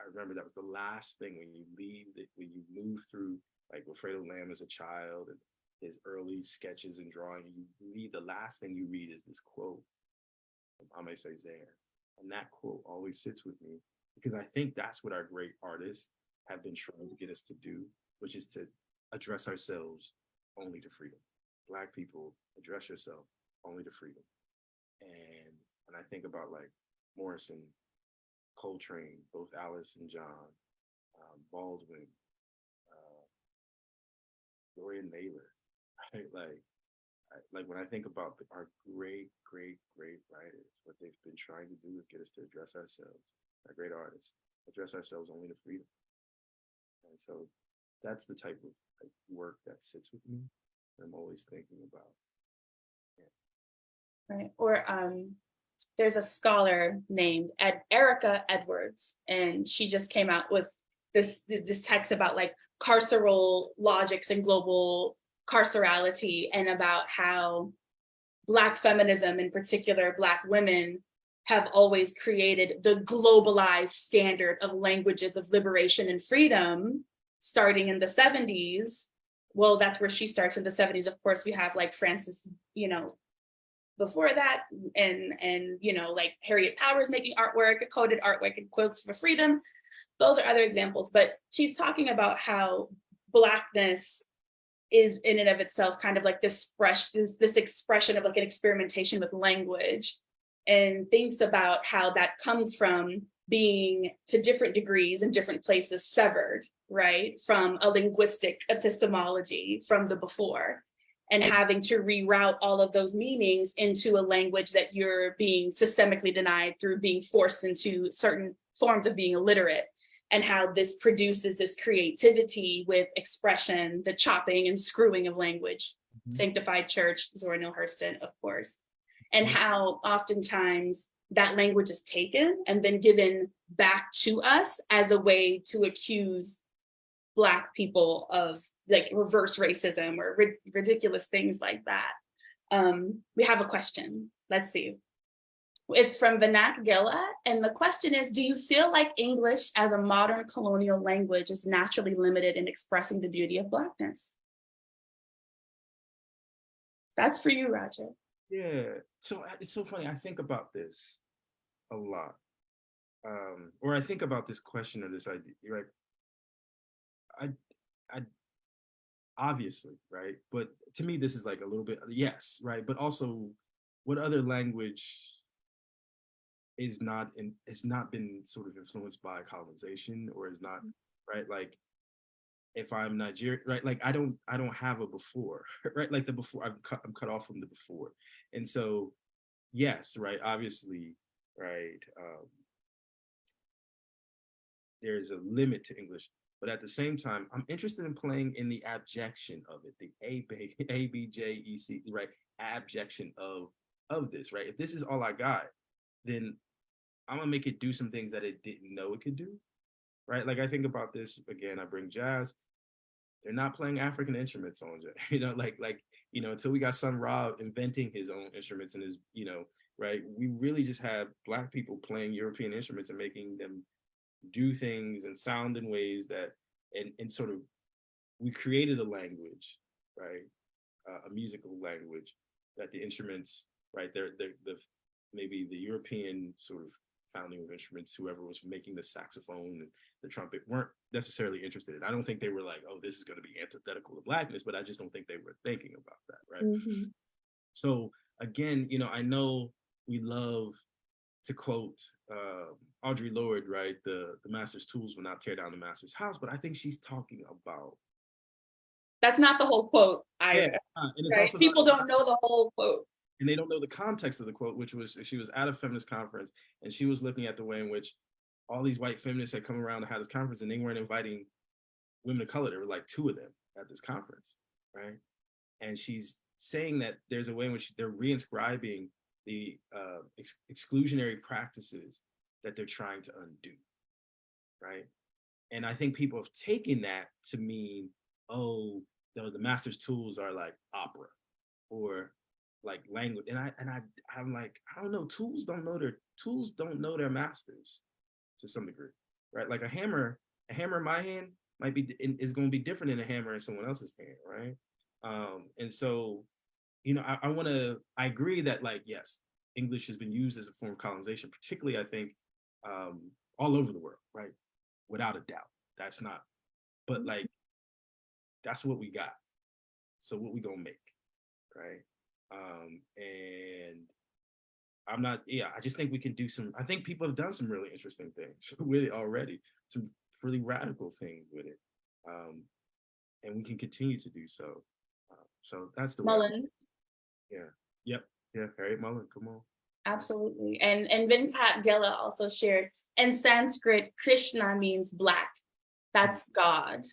remember that was the last thing when you move through like Wilfredo Lamb as a child and his early sketches and drawing, the last thing you read is this quote from Aimé Césaire. And that quote always sits with me because I think that's what our great artists have been trying to get us to do, which is to address ourselves only to freedom. Black people, address yourself only to freedom. And when I think about like Morrison, Coltrane, both Alice and John, Baldwin, Gloria Naylor, right? Like when I think about our great writers, what they've been trying to do is get us to address ourselves, our great artists, address ourselves only to freedom. And so that's the type of like, work that sits with me. I'm always thinking about. Yeah. Right. Or there's a scholar named Erica Edwards, and she just came out with this text about like carceral logics and global carcerality, and about how Black feminism, in particular, Black women, have always created the globalized standard of languages of liberation and freedom, starting in the 70s. Well, that's where she starts in the 70s. Of course, we have like Frances, before that, and like Harriet Powers making artwork, coded artwork, and quilts for freedom. Those are other examples, but she's talking about how Blackness is in and of itself kind of like this expression of like an experimentation with language, and thinks about how that comes from being, to different degrees in different places, severed, right, from a linguistic epistemology from the before, and having to reroute all of those meanings into a language that you're being systemically denied through being forced into certain forms of being illiterate, and how this produces this creativity with expression, the chopping and screwing of language, Sanctified Church, Zora Neale Hurston, of course, and how oftentimes that language is taken and then given back to us as a way to accuse Black people of like reverse racism or ridiculous things like that. We have a question. Let's see. It's from Vinak Gilla, and the question is, do you feel like English as a modern colonial language is naturally limited in expressing the beauty of Blackness? That's for you, Roger. Yeah, so it's so funny. I think about this a lot, or I think about this question or this idea, right? I obviously, right? But to me, this is like a little bit, yes, right? But also, what other language has not been sort of influenced by colonization, or is not, right? Like, if I'm Nigerian, right? Like I don't have a before, right? Like the before, I'm cut off from the before, and so yes, right? Obviously, right? There's a limit to English, but at the same time, I'm interested in playing in the abjection of it, the ABJEC, right? Abjection of this, right? If this is all I got, then I'm gonna make it do some things that it didn't know it could do, right? Like I think about this again. I bring jazz. They're not playing African instruments on jazz, until we got Sun Ra inventing his own instruments and his, right? We really just have Black people playing European instruments and making them do things and sound in ways that, and sort of, we created a language, right? A musical language that the instruments, right? They're maybe the European sort of founding of instruments, whoever was making the saxophone and the trumpet, weren't necessarily interested in. I don't think they were like, oh, this is going to be antithetical to Blackness, but I just don't think they were thinking about that, right? Mm-hmm. So again, I know we love to quote Audre Lorde, right? The master's tools will not tear down the master's house, but I think she's talking about. That's not the whole quote. And it's also people don't know the whole quote. And they don't know the context of the quote, which was, she was at a feminist conference and she was looking at the way in which all these white feminists had come around to have this conference, and they weren't inviting women of color. There were like 2 of them at this conference, right? And she's saying that there's a way in which they're reinscribing the exclusionary practices that they're trying to undo, right? And I think people have taken that to mean, oh, the master's tools are like opera or like language, and I'm like, I don't know. Tools don't know their masters to some degree, right? Like a hammer in my hand is going to be different than a hammer in someone else's hand, right? And so, I agree that, like, yes, English has been used as a form of colonization, particularly I think all over the world, right? Without a doubt, that's not, but like that's what we got. So what we gonna make, right? And I'm not, I just think we can do I think people have done some really interesting things with it already, some really radical things with it. And we can continue to do so. So that's the Mullen. Yeah, Harriet Mullen, come on. Absolutely. And Venkat Gela also shared, in Sanskrit, Krishna means Black. That's God.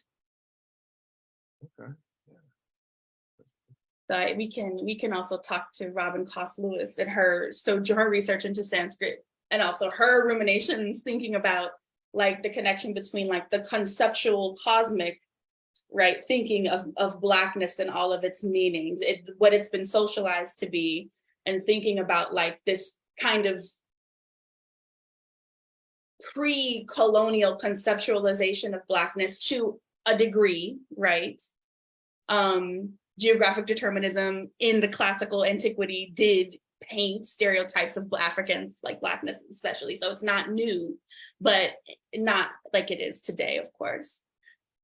Okay. So we can also talk to Robin Cost Lewis and her research into Sanskrit, and also her ruminations thinking about like the connection between like the conceptual cosmic, right, thinking of Blackness and all of its meanings, what it's been socialized to be, and thinking about like this kind of pre-colonial conceptualization of Blackness to a degree, right? Geographic determinism in the classical antiquity did paint stereotypes of Africans, like Blackness especially. So it's not new, but not like it is today, of course.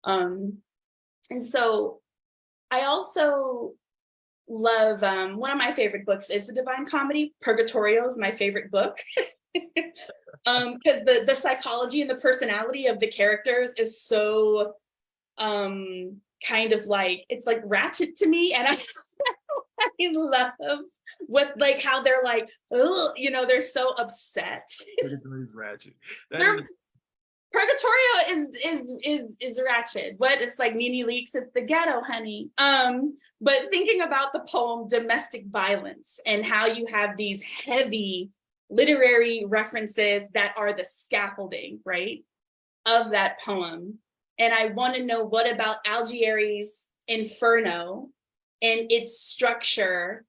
And so I also love, one of my favorite books is The Divine Comedy. Purgatorio is my favorite book. Because the psychology and the personality of the characters is so kind of like, it's like ratchet to me, and I I love what, like, how they're like, oh, you know, they're so upset. Purgatory's ratchet. Purgatorio is ratchet. What, it's like Nene Leakes, it's the ghetto, honey. But thinking about the poem Domestic Violence and how you have these heavy literary references that are the scaffolding, right, of that poem. And I want to know, what about Algieri's Inferno and its structure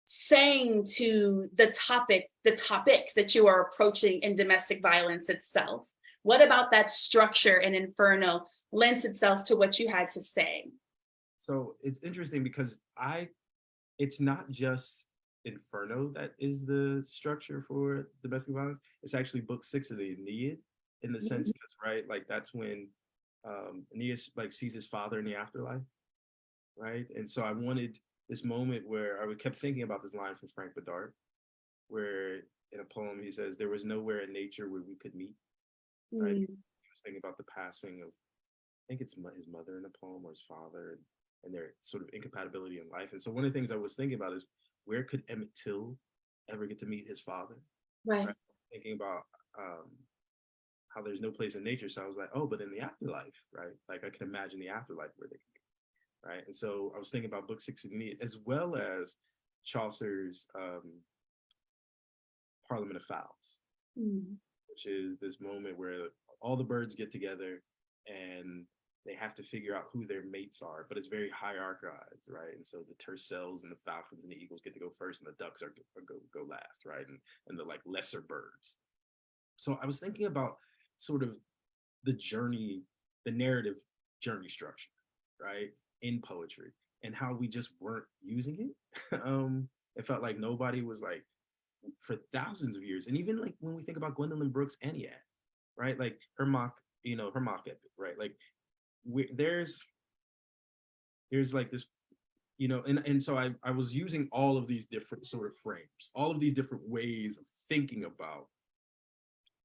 saying to the topics that you are approaching in domestic violence itself? What about that structure in Inferno lends itself to what you had to say? So it's interesting because it's not just Inferno that is the structure for domestic violence. It's actually book 6 of the Aeneid, in the sense that, right, like that's when Aeneas like sees his father in the afterlife, right? And so I wanted this moment where I kept thinking about this line from Frank Bedard, where in a poem he says, "There was nowhere in nature where we could meet." Right? He was thinking about the passing of, I think it's his mother in the poem, or his father, and their sort of incompatibility in life. And so one of the things I was thinking about is, where could Emmett Till ever get to meet his father? Right. Thinking about how there's no place in nature. So I was like, oh, but in the afterlife, right? Like I can imagine the afterlife where they can be, right? And so I was thinking about book 6 of the Aeneid, as well as Chaucer's Parliament of Fowls, which is this moment where all the birds get together and they have to figure out who their mates are, but it's very hierarchized, right? And so the tercels and the falcons and the eagles get to go first, and the ducks go last, right? And the like lesser birds. So I was thinking about sort of the journey, the narrative journey structure, right, in poetry, and how we just weren't using it. It felt like nobody was like, for thousands of years, and even like when we think about Gwendolyn Brooks' Ennead, right, like her mock epic, right, like there's like this, you know, and so I was using all of these different sort of frames, all of these different ways of thinking about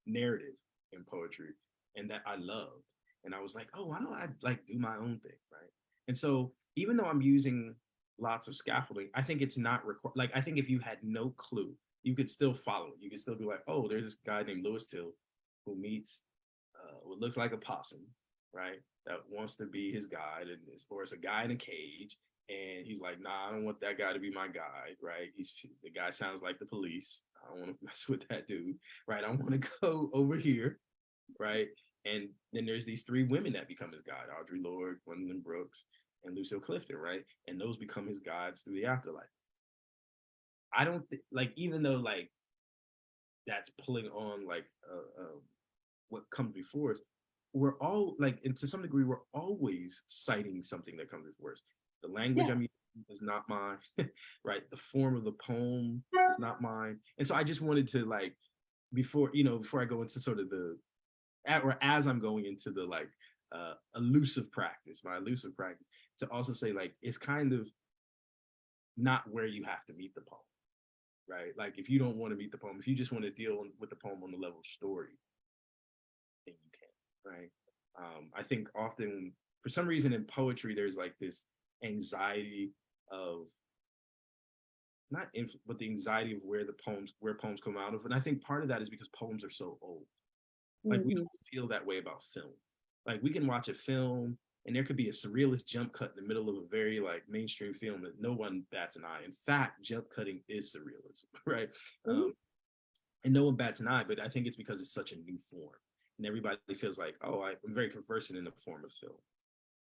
narrative in poetry, and that I loved. And I was like, oh, why don't I like do my own thing, right? And so even though I'm using lots of scaffolding, I think it's not like, I think if you had no clue, you could still follow it. You could still be like, oh, there's this guy named Lewis Till who meets what looks like a possum, right, that wants to be his guide, or it's a guy in a cage, and he's like, nah, I don't want that guy to be my guide, right? The guy sounds like the police. I don't want to mess with that dude, right? I want to go over here, right? And then there's these 3 women that become his guide: Audre Lorde, Gwendolyn Brooks, and Lucille Clifton, right? And those become his guides through the afterlife. I don't like, even though like that's pulling on like what comes before us, we're all like, and to some degree, we're always citing something that comes before us. The language I'm using is not mine, right? The form of the poem is not mine. And so I just wanted to like, before I go into sort of as I'm going into the like my elusive practice, to also say like, it's kind of not where you have to meet the poem, right? Like if you don't want to meet the poem, if you just want to deal with the poem on the level of story, then you can, right? I think often, for some reason in poetry, there's like this anxiety of but the anxiety of where poems come out of. And I think part of that is because poems are so old. Like we don't feel that way about film. Like we can watch a film and there could be a surrealist jump cut in the middle of a very like mainstream film that no one bats an eye. In fact, jump cutting is surrealism, right? And no one bats an eye, but I think it's because it's such a new form. And everybody feels like, oh, I'm very conversant in the form of film,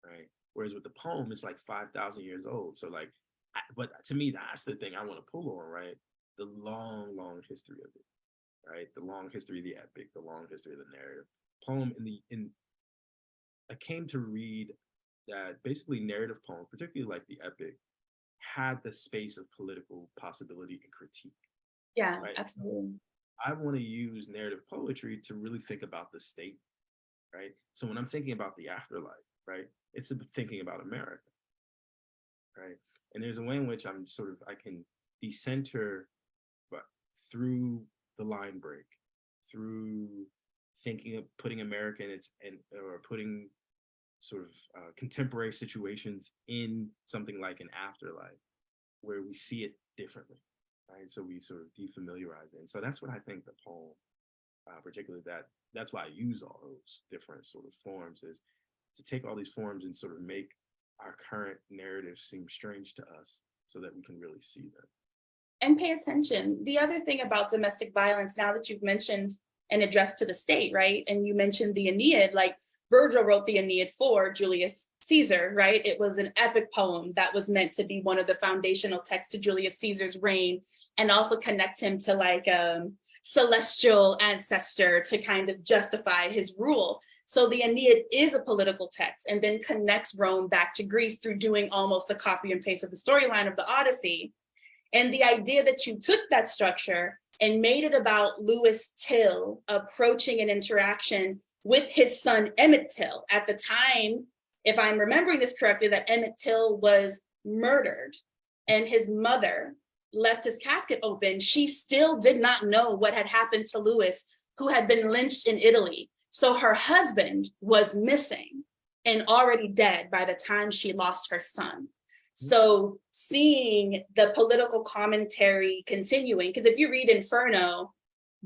right? Whereas with the poem, it's like 5,000 years old. So like, but to me, that's the thing I want to pull on, right? the long, long history of it, right? The long history of the epic, the long history of the narrative. Poem I came to read that basically narrative poems, particularly like the epic, had the space of political possibility and critique. Yeah, right? absolutely. I want to use narrative poetry to really think about the state, right? So when I'm thinking about the afterlife, right, it's thinking about America, right? And there's a way in which I can decenter, but through the line break, through thinking of putting America or putting sort of contemporary situations in something like an afterlife where we see it differently, right? So we sort of defamiliarize it. And so that's what I think the poem, particularly that's why I use all those different sort of forms, is to take all these forms and sort of make our current narrative seem strange to us so that we can really see them. And pay attention. The other thing about domestic violence, now that you've mentioned and addressed to the state, right? And you mentioned the Aeneid, like Virgil wrote the Aeneid for Julius Caesar, right? It was an epic poem that was meant to be one of the foundational texts to Julius Caesar's reign, and also connect him to like a celestial ancestor to kind of justify his rule. So the Aeneid is a political text, and then connects Rome back to Greece through doing almost a copy and paste of the storyline of the Odyssey. And the idea that you took that structure and made it about Lewis Till approaching an interaction with his son Emmett Till at the time, if I'm remembering this correctly, that Emmett Till was murdered and his mother left his casket open. She still did not know what had happened to Lewis, who had been lynched in Italy. So her husband was missing and already dead by the time she lost her son. So seeing the political commentary continuing, because if you read Inferno,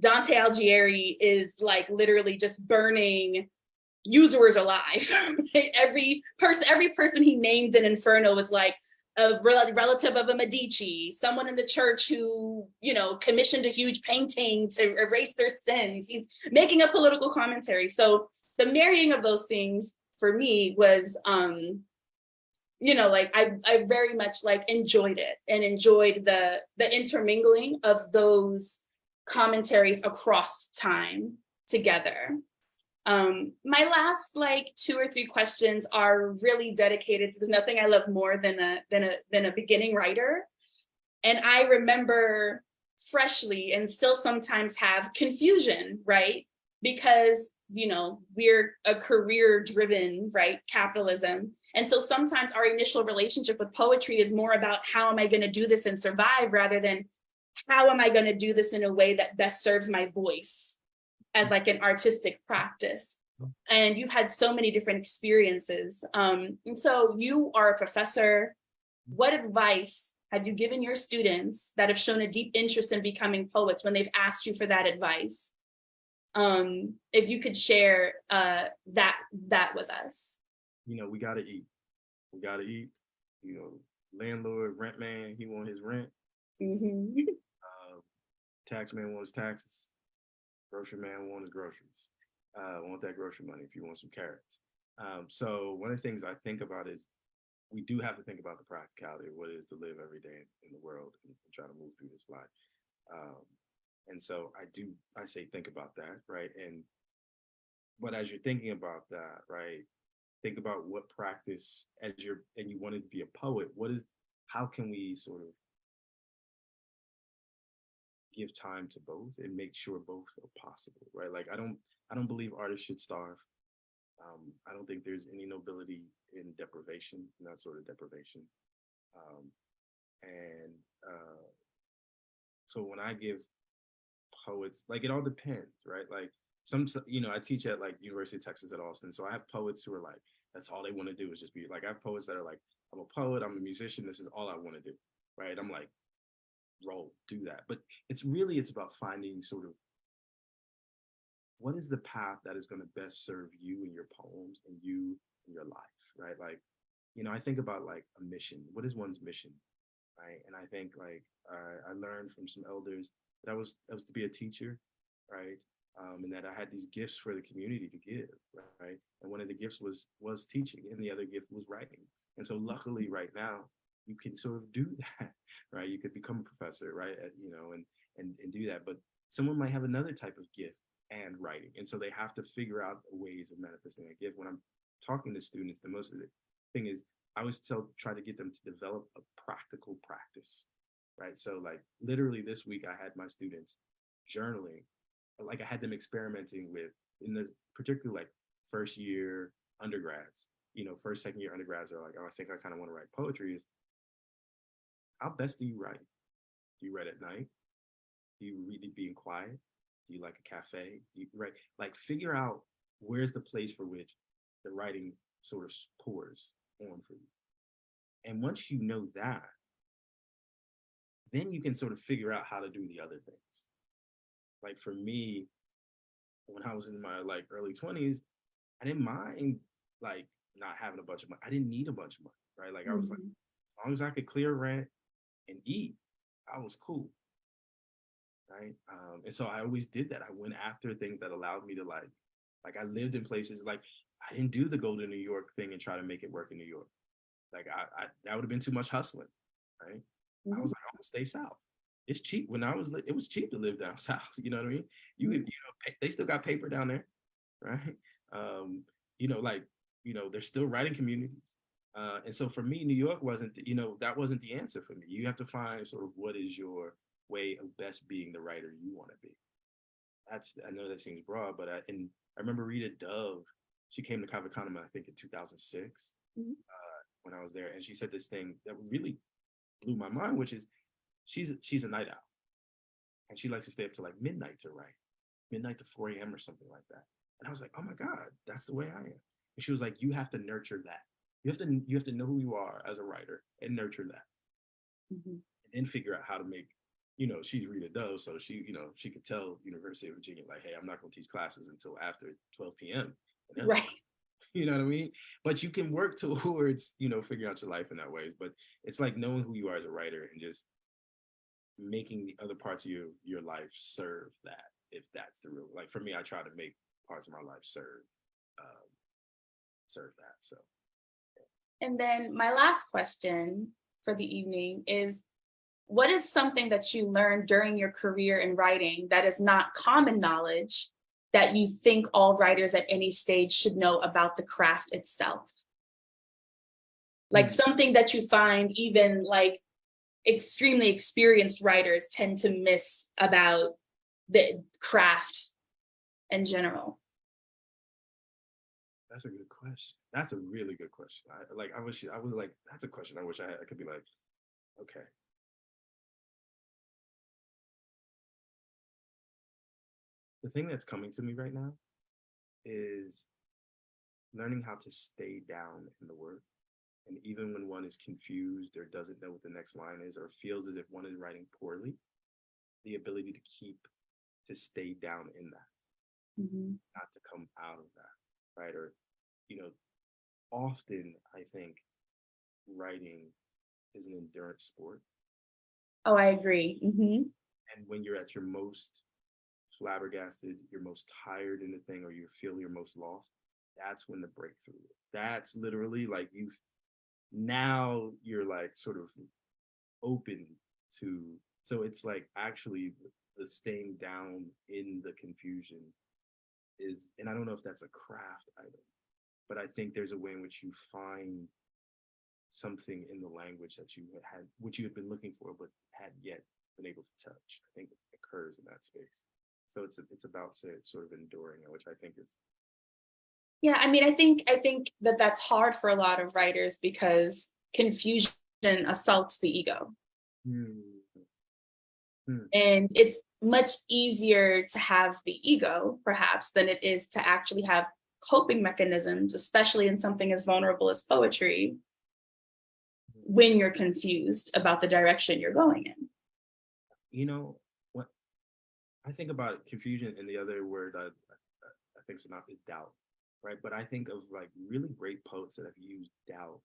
Dante Alighieri is like literally just burning usurers alive. Every person he named in Inferno was like a relative of a Medici, someone in the church who, commissioned a huge painting to erase their sins. He's making a political commentary. So the marrying of those things for me was, I very much enjoyed it and enjoyed the intermingling of those commentaries across time together. My last 2 or 3 questions are really dedicated to, there's nothing I love more than a beginning writer. And I remember freshly and still sometimes have confusion, right? Because, we're a career-driven, right, capitalism. And so sometimes our initial relationship with poetry is more about how am I going to do this and survive, rather than how am I going to do this in a way that best serves my voice as an artistic practice. And you've had so many different experiences. And so you are a professor. What advice have you given your students that have shown a deep interest in becoming poets when they've asked you for that advice? If you could share that with us. We got to eat. We got to eat. Landlord, rent man, he want his rent. Mm-hmm. Tax man wants taxes. Grocery man want his groceries. Want that grocery money if you want some carrots. So one of the things I think about is we do have to think about the practicality of what it is to live every day in the world and try to move through this life. And so I say think about that, right? But as you're thinking about that, right, think about what practice and you wanted to be a poet, how can we sort of give time to both and make sure both are possible, right? I don't believe artists should starve. I don't think there's any nobility in deprivation, in that sort of deprivation. So when I give poets, it all depends, right? I teach at University of Texas at Austin. So I have poets who are that's all they want to do is just be I have poets that are I'm a poet, I'm a musician, this is all I want to do, right? I'm roll, do that. But it's about finding sort of what is the path that is going to best serve you and your poems and you and your life, right? I think about a mission. What is one's mission, right? And I think I learned from some elders that I was to be a teacher, right? And that I had these gifts for the community to give, right? And one of the gifts was teaching, and the other gift was writing. And so luckily right now, you can sort of do that, right? You could become a professor, right? And do that. But someone might have another type of gift and writing. And so they have to figure out ways of manifesting a gift. When I'm talking to students, the most of the thing is I always try to get them to develop a practical practice, right? So like literally this week I had my students journaling, like I had them experimenting with, in the particularly like first year undergrads, first, second year undergrads are like, oh, I think I kind of want to write poetry. How best do you write? Do you write at night? Do you read it being quiet? Do you like a cafe? Do you write? Like figure out where's the place for which the writing sort of pours on for you. And once you know that, then you can sort of figure out how to do the other things. Like for me, when I was in my like early 20s, I didn't mind like not having a bunch of money. I didn't need a bunch of money, right? Like I was like, as long as I could clear rent and eat, I was cool. Right. And so I always did that. I went after things that allowed me to like I lived in places like I didn't do the go to New York thing and try to make it work in New York. Like I that would have been too much hustling. Right. I was like, I'm gonna stay south. It's cheap. When it was cheap to live down south. You know what I mean? They still got paper down there, right? They're still writing communities. And so for me, New York wasn't, that wasn't the answer for me. You have to find sort of what is your way of best being the writer you want to be. I know that seems broad, but I remember Rita Dove. She came to Cave Canem, I think in 2006, when I was there, and she said this thing that really blew my mind, which is she's a night owl, and she likes to stay up to like midnight to write, midnight to 4 a.m. or something like that. And I was like, oh my God, that's the way I am. And she was like, you have to nurture that. You have to know who you are as a writer and nurture that, and then figure out how to make. She's Rita Dove, so she could tell University of Virginia, like, hey, I'm not going to teach classes until after 12 p.m. Right. Like, you know what I mean? But you can work towards, figuring out your life in that ways. But it's like knowing who you are as a writer and just making the other parts of your life serve that, if that's the real, like for me, I try to make parts of my life serve that. So. And then my last question for the evening is, what is something that you learned during your career in writing that is not common knowledge that you think all writers at any stage should know about the craft itself? Like something that you find even like extremely experienced writers tend to miss about the craft in general. That's a good question. That's a really good question. I was like, that's a question I wish I could be like, okay. The thing that's coming to me right now is learning how to stay down in the work. And even when one is confused or doesn't know what the next line is or feels as if one is writing poorly, the ability to stay down in that, not to come out of that, right? Or, often I think writing is an endurance sport. Oh, I agree. And when you're at your most flabbergasted, you're most tired in the thing, or you feel you're most lost, that's when the breakthrough is. That's literally like now you're like sort of open to, so it's like actually the staying down in the confusion is, and I don't know if that's a craft item, but I think there's a way in which you find something in the language that you had, which you had been looking for, but hadn't yet been able to touch. I think it occurs in that space. So it's about sort of enduring, which I think is. Yeah, I mean, I think that that's hard for a lot of writers because confusion assaults the ego. And it's much easier to have the ego, perhaps, than it is to actually have coping mechanisms, especially in something as vulnerable as poetry, when you're confused about the direction you're going in. What I think about confusion, and the other word I think is doubt, right? But I think of like really great poets that have used doubt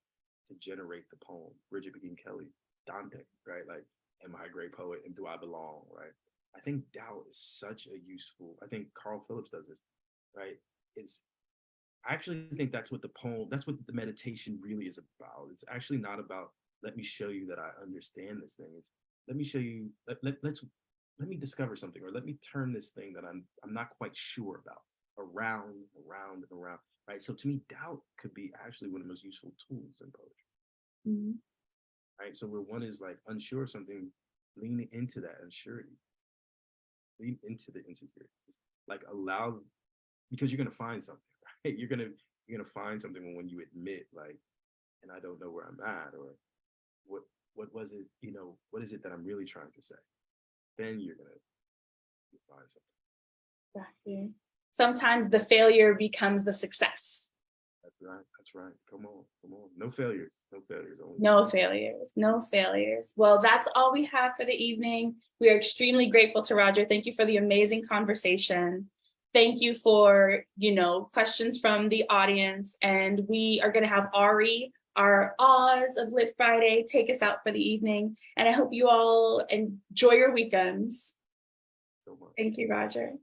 to generate the poem. Bridget McGinn Kelly, Dante, right? Like, am I a great poet and do I belong, right? I think doubt is such a useful, I think Carl Phillips does this, right? I actually think that's what the meditation really is about. It's actually not about let me show you that I understand this thing. It's let me show you, let me discover something, or let me turn this thing that I'm not quite sure about around, and around, right? So to me, doubt could be actually one of the most useful tools in poetry, Mhm. right? So where one is like unsure of something, lean into that unsurety, lean into the insecurity, like allow, because you're gonna find something, right? You're gonna find something when you admit, like, and I don't know where I'm at, or what was it, what is it that I'm really trying to say? Then you're gonna find something. Exactly. Sometimes the failure becomes the success. That's right. That's right. Come on. No failures. No failures. Only No failures, no failures. Well, that's all we have for the evening. We are extremely grateful to Roger. Thank you for the amazing conversation. Thank you for, questions from the audience. And we are going to have Ari, our Oz of Lit Friday, take us out for the evening. And I hope you all enjoy your weekends. so much. Thank you, Roger.